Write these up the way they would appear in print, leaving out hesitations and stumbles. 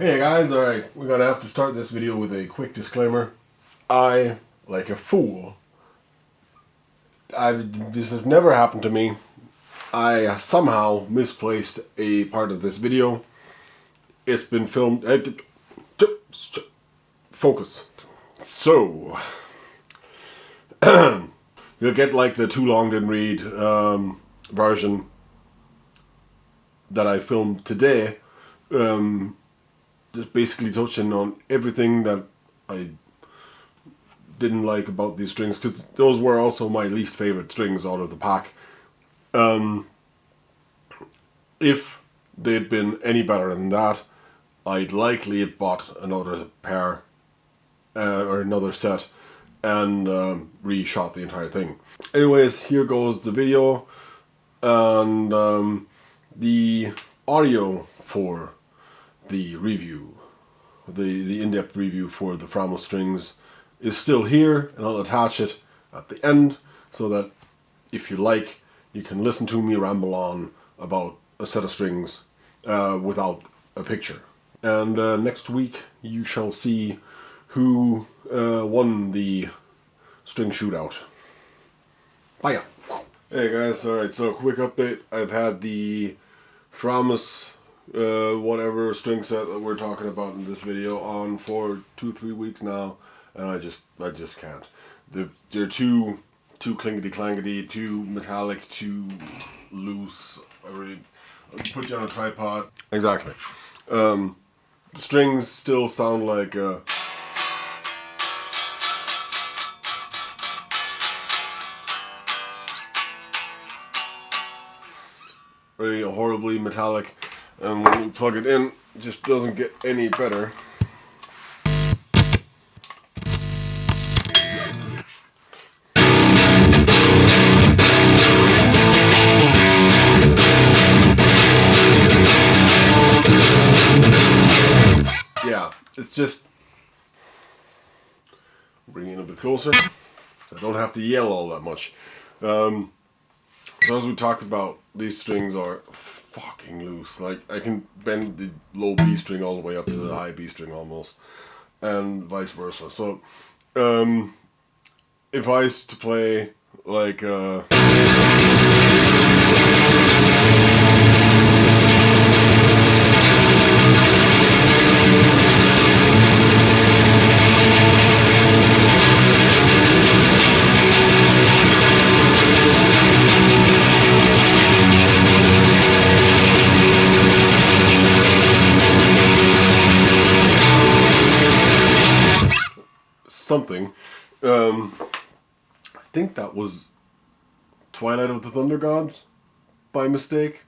Hey guys, alright, we're gonna have to start this video with a quick disclaimer. I, like a fool, this has never happened to me. I somehow misplaced a part of this video. It's been filmed. Focus. So, you'll get like the too long didn't read version that I filmed today. Just basically touching on everything that I didn't like about these strings, because those were also my least favorite strings out of the pack. If they'd been any better than that, I'd likely have bought another pair or another set and reshot the entire thing. Anyways, here goes the video, and the audio for the review, the in-depth review for the Framus strings is still here, and I'll attach it at the end so that if you like, you can listen to me ramble on about a set of strings without a picture. And next week you shall see who won the string shootout. Bye. Hey guys, alright, so quick update. I've had the Framus whatever string set that we're talking about in this video on for 2-3 weeks now, and I just can't. They're too clingety-clangety, too metallic, too loose. I'll put you on a tripod. Exactly. The strings still sound like really horribly metallic, and when you plug it in, it just doesn't get any better. Yeah, it's just, bring it in a bit closer. I don't have to yell all that much. So as we talked about, these strings are fucking loose. Like, I can bend the low B string all the way up to the high B string almost, and vice versa. So, if I was to play like something, I think that was Twilight of the Thunder Gods by mistake.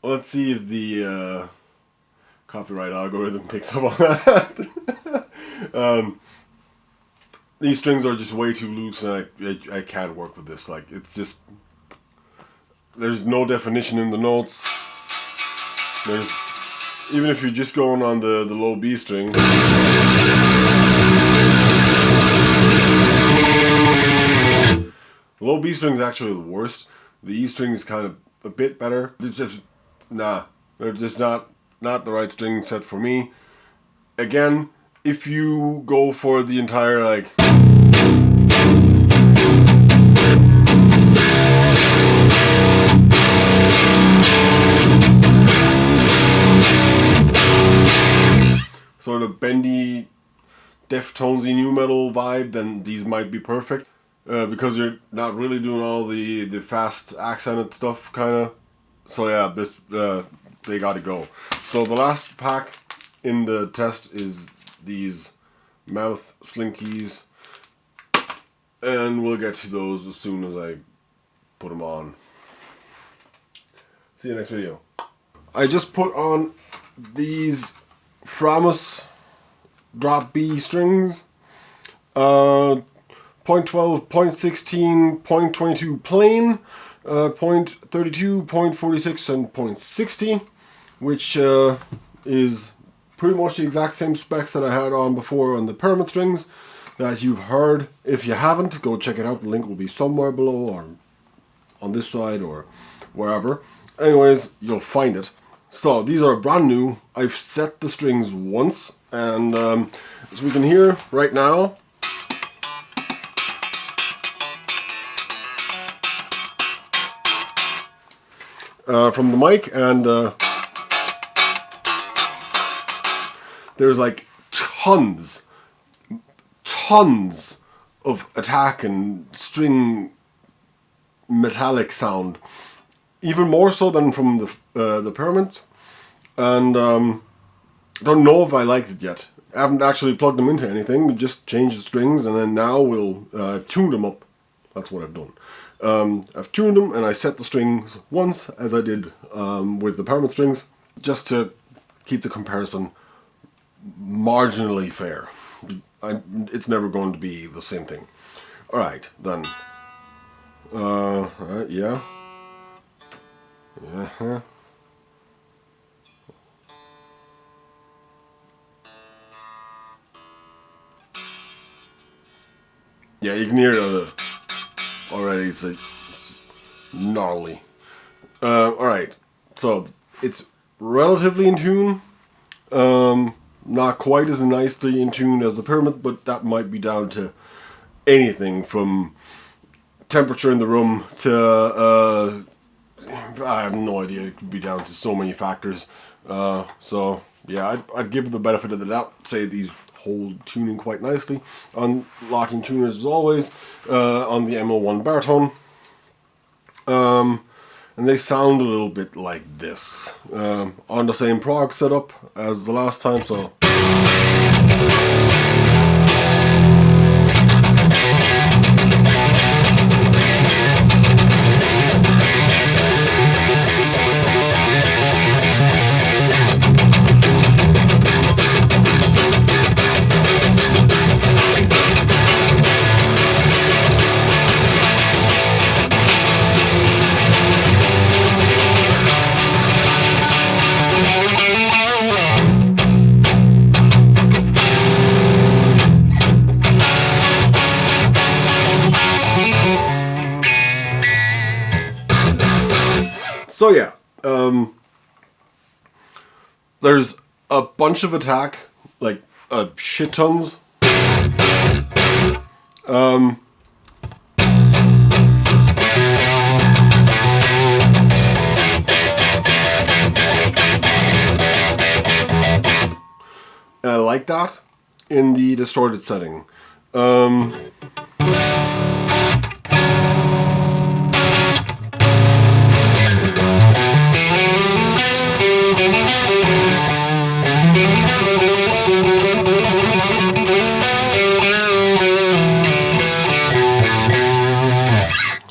Let's see if the copyright algorithm picks up on that. These strings are just way too loose, and I can't work with this. Like, it's just, there's no definition in the notes. There's, even if you're just going on the low B string, the low B string is actually the worst. The E string is kind of a bit better. It's just, nah, they're just not the right string set for me. Again, if you go for the entire, like, sort of bendy, Deftonesy new metal vibe, then these might be perfect. Because you're not really doing all the fast accented stuff, kind of. So yeah, this they gotta go. So the last pack in the test is these mouth slinkies, and we'll get to those as soon as I put them on. See you next video. I just put on these Framus Drop B strings. 0.12, 0.16, 0.22 plain, 0.32, 0.46, and 0.60, which is pretty much the exact same specs that I had on before on the pyramid strings that you've heard. If you haven't, go check it out. The link will be somewhere below or on this side or wherever. Anyways, you'll find it. so these are brand new. I've set the strings once, and as we can hear right now, from the mic, and there's like tons of attack and string metallic sound, even more so than from the Pyramids, and I don't know if I liked it yet. I haven't actually plugged them into anything. We just changed the strings, and then now I've tuned them up. That's what I've done. I've tuned them, and I set the strings once, as I did with the Pyramid strings, just to keep the comparison marginally fair. It's never going to be the same thing. Alright, then. Yeah. Uh-huh. Yeah, you can hear it already. It's gnarly. Alright, so it's relatively in tune. Not quite as nicely in tune as the Pyramid, but that might be down to anything from temperature in the room to I have no idea. It could be down to so many factors. So yeah, I'd give it the benefit of the doubt. Say these hold tuning quite nicely. Unlocking tuners as always on the MO1 Baritone. And they sound a little bit like this. On the same prog setup as the last time, so. So yeah, there's a bunch of attack, like shit tons. And I like that in the distorted setting.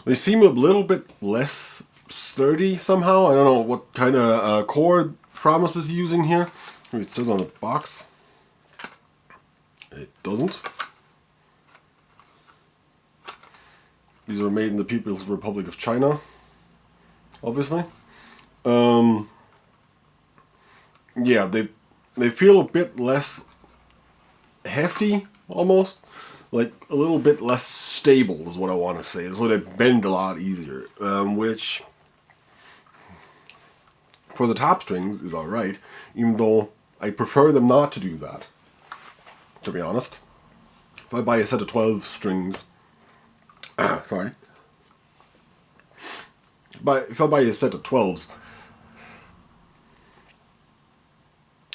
They seem a little bit less sturdy somehow. I don't know what kind of chord Framus is using here. It says on the box. It doesn't. These are made in the People's Republic of China, obviously. Yeah, they feel a bit less hefty, almost. Like a little bit less stable is what I want to say. So they bend a lot easier, which for the top strings is alright, even though I prefer them not to do that, to be honest. If I buy a set of 12 strings, sorry. If I buy a set of 12s,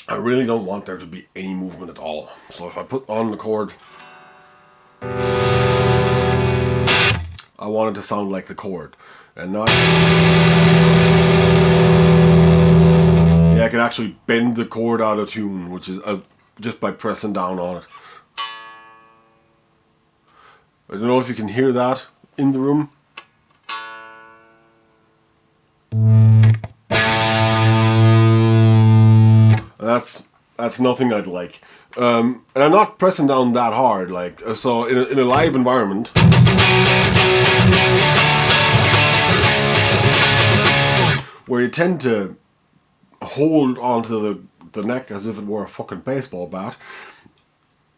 I really don't want there to be any movement at all. So if I put on the chord, I want it to sound like the chord, and not. Yeah, I can actually bend the chord out of tune, which is just by pressing down on it. I don't know if you can hear that in the room. That's nothing I'd like. And I'm not pressing down that hard, like, so in a live environment, where you tend to hold onto the neck as if it were a fucking baseball bat,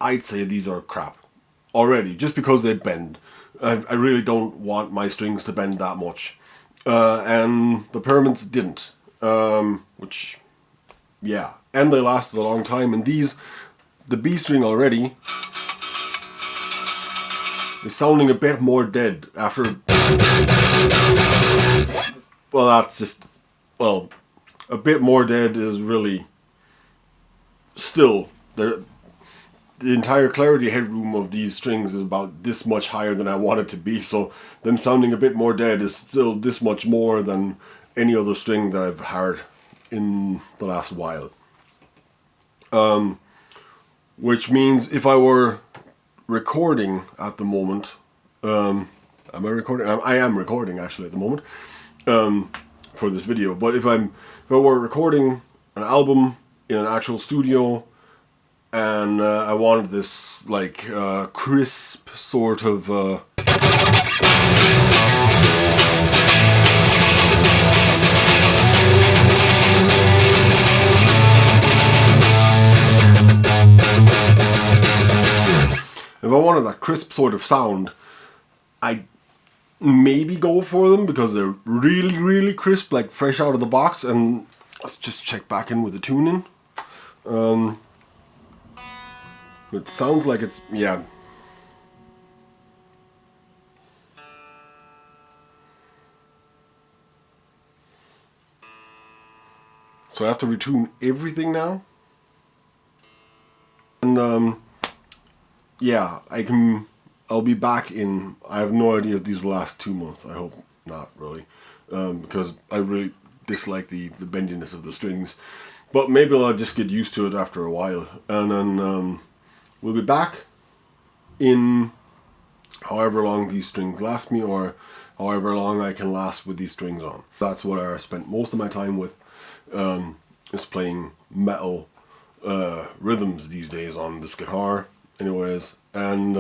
I'd say these are crap already, just because they bend. I really don't want my strings to bend that much. And the Pyramids didn't, which yeah, and they lasted a long time. And these, the B string already is sounding a bit more dead after. Well, that's just, well, a bit more dead is really still there. The entire clarity headroom of these strings is about this much higher than I want it to be, so them sounding a bit more dead is still this much more than any other string that I've heard in the last while. Which means if I were recording at the moment, am I recording? I am recording actually at the moment for this video. But if I were recording an album in an actual studio, and I wanted this like crisp sort of if I wanted that crisp sort of sound, I'd maybe go for them because they're really, really crisp, like fresh out of the box. And let's just check back in with the tuning. It sounds like it's, yeah. So I have to retune everything now. And yeah, I'll be back in, I have no idea if these last 2 months. I hope not, really. Because I really dislike the bendiness of the strings. But maybe I'll just get used to it after a while. And then we'll be back in however long these strings last me, or however long I can last with these strings on. That's what I spent most of my time with, is playing metal rhythms these days on this guitar, anyways, and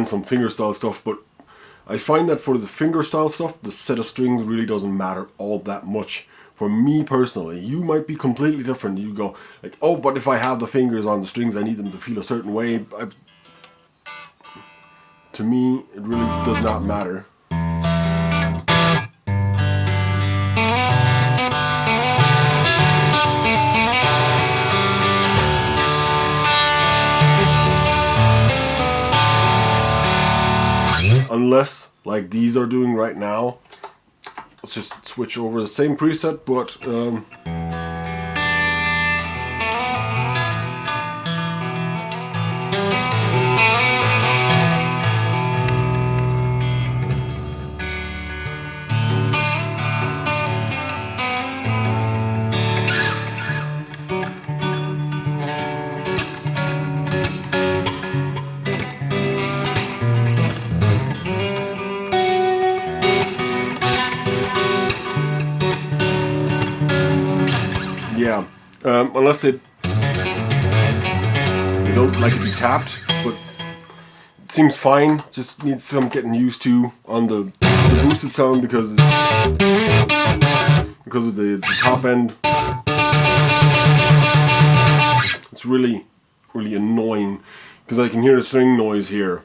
some fingerstyle stuff. But I find that for the fingerstyle stuff, the set of strings really doesn't matter all that much. For me personally, you might be completely different. You go like, oh, but if I have the fingers on the strings, I need them to feel a certain way. To me, it really does not matter. Unless, like these are doing right now. Let's just switch over the same preset, but yeah, unless they don't like to be tapped, but it seems fine. Just needs some getting used to on the boosted sound because of the top end. It's really, really annoying because I can hear the string noise here.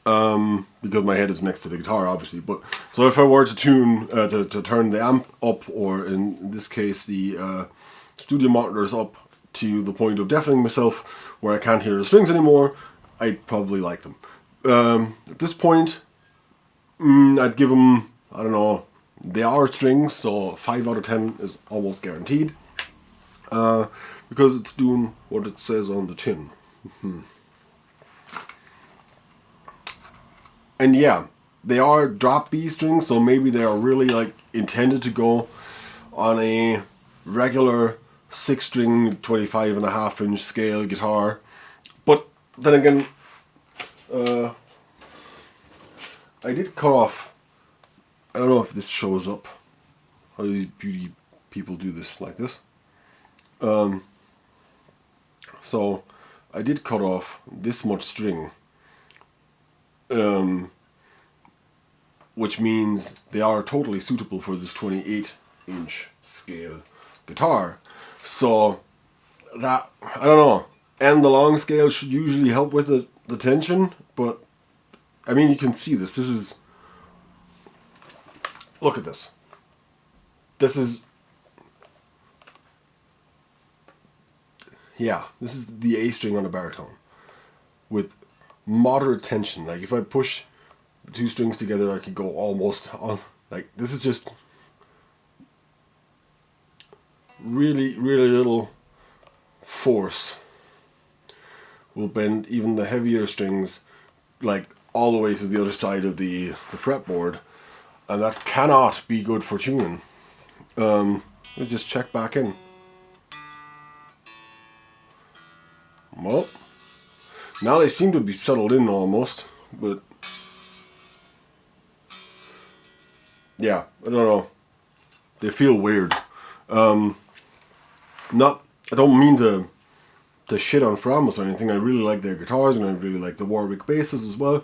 Because my head is next to the guitar, obviously. But so if I were to tune to turn the amp up, or in this case the studio monitors up to the point of deafening myself, where I can't hear the strings anymore, I'd probably like them. At this point, I'd give them, I don't know, they are strings, so 5 out of 10 is almost guaranteed, because it's doing what it says on the tin. And yeah, they are drop B strings, so maybe they are really like intended to go on a regular 6-string 25.5-inch scale guitar. But then again, I did cut off, I don't know if this shows up, how these beauty people do this like this. So I did cut off this much string. Which means they are totally suitable for this 28-inch scale guitar. So that, I don't know, and the long scale should usually help with the tension, but I mean, you can see this. This is, look at this. This is yeah, this is the A string on a baritone with moderate tension. Like if I push the two strings together, I could go almost on. Like this is just really, really little force will bend even the heavier strings, like all the way to the other side of the fretboard, and that cannot be good for tuning. Let me just check back in. Well, now they seem to be settled in almost, but yeah, I don't know. They feel weird. I don't mean to shit on Framus or anything. I really like their guitars and I really like the Warwick basses as well.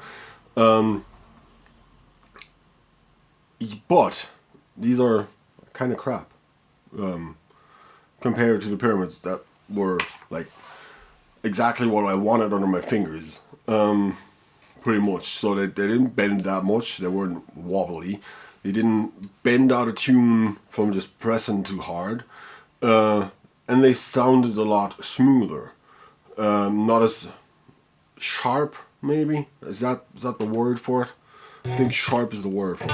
But these are kind of crap compared to the Pyramids that were like exactly what I wanted under my fingers, pretty much. So they didn't bend that much. They weren't wobbly. They didn't bend out of tune from just pressing too hard, and they sounded a lot smoother. Not as sharp, maybe. Is that the word for it? I think sharp is the word for it.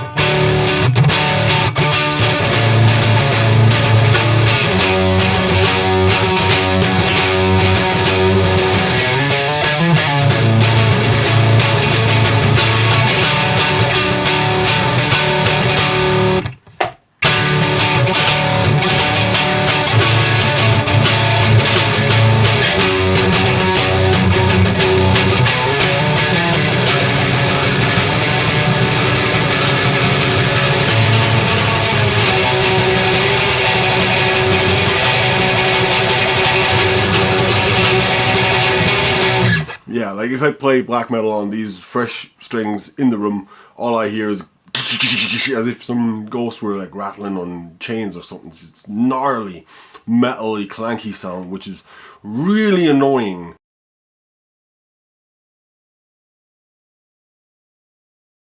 Yeah, like if I play black metal on these fresh strings in the room, all I hear is as if some ghost were like rattling on chains or something. It's gnarly, metally, clanky sound, which is really annoying